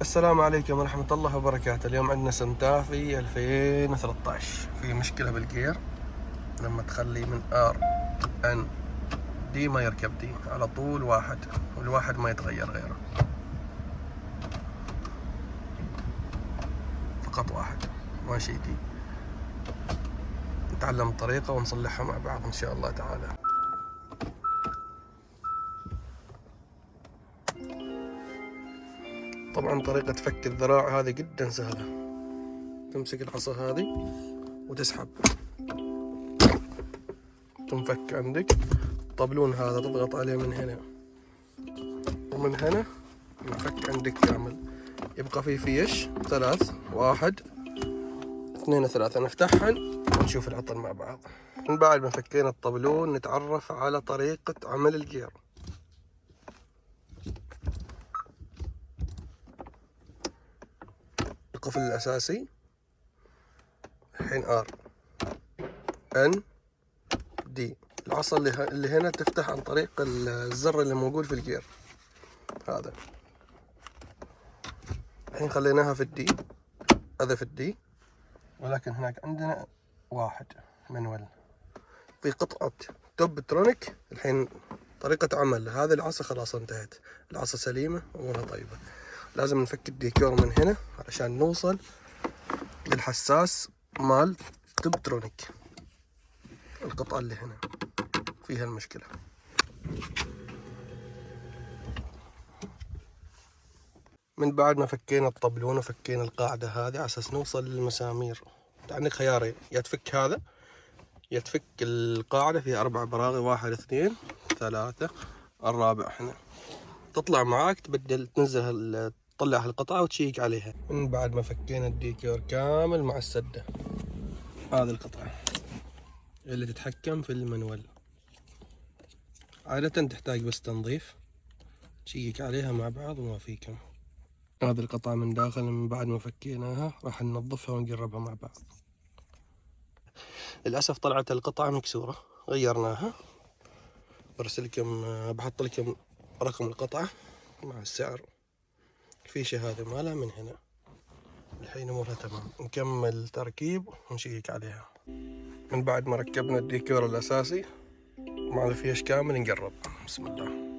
السلام عليكم ورحمة الله وبركاته. اليوم عندنا سنتافي 2013 في مشكلة بالجير لما تخلي من ار ان دي ما يركب دي على طول واحد، والواحد ما يتغير غيره، فقط واحد ماشي دي. نتعلم الطريقة ونصلحها مع بعض ان شاء الله تعالى. طبعا طريقة فك الذراع هذه جدا سهلة. تمسك العصا هذه وتسحب، تنفك عندك. الطبلون هذا تضغط عليه من هنا ومن هنا، ينفك عندك كامل. يبقى فيه فيش ثلاث، واحد اثنين ثلاثة، نفتحهن ونشوف العطل مع بعض. من بعد ما فكينا الطبلون نتعرف على طريقة عمل الجير. القفل الأساسي الحين ار ان دي. العصا اللي هنا تفتح عن طريق الزر اللي موجود في الجير هذا. الحين خليناها في الدي، هذا في الدي، ولكن هناك عندنا واحد منوال في قطعة توب ترونيك. الحين طريقة عمل هذه العصا خلاص انتهت، العصا سليمة أمورها طيبة. لازم نفك الديكور من هنا علشان نوصل للحساس مال توب ترونيك. القطعة اللي هنا فيها المشكلة. من بعد ما فكينا الطبلون وفكينا القاعدة هذه على أساس نوصل للمسامير، عندك خيارين: يا تفك هذا يا تفك القاعدة فيها 4 براغي، 1 2 3، الرابع هنا. تطلع معاك تبدل، تنزل تطلع القطعة وتشيك عليها. من بعد ما فكينا الديكور كامل مع السدة، هذه القطعة اللي تتحكم في المنوال. عادة تحتاج بس تنظيف، تشيك عليها مع بعض وما فيكم. هذه القطعة من داخل من بعد ما فكيناها راح ننظفها ونقربها مع بعض. للأسف طلعت القطعة مكسورة، غيرناها. برسلكم، بحط لكم رقم القطعة مع السعر. الفيشة هذه مالها من هنا. الحين امورها تمام، نكمل تركيب ونشيك عليها. من بعد ما ركبنا الديكور الأساسي مع الفيش كامل نقرب. بسم الله.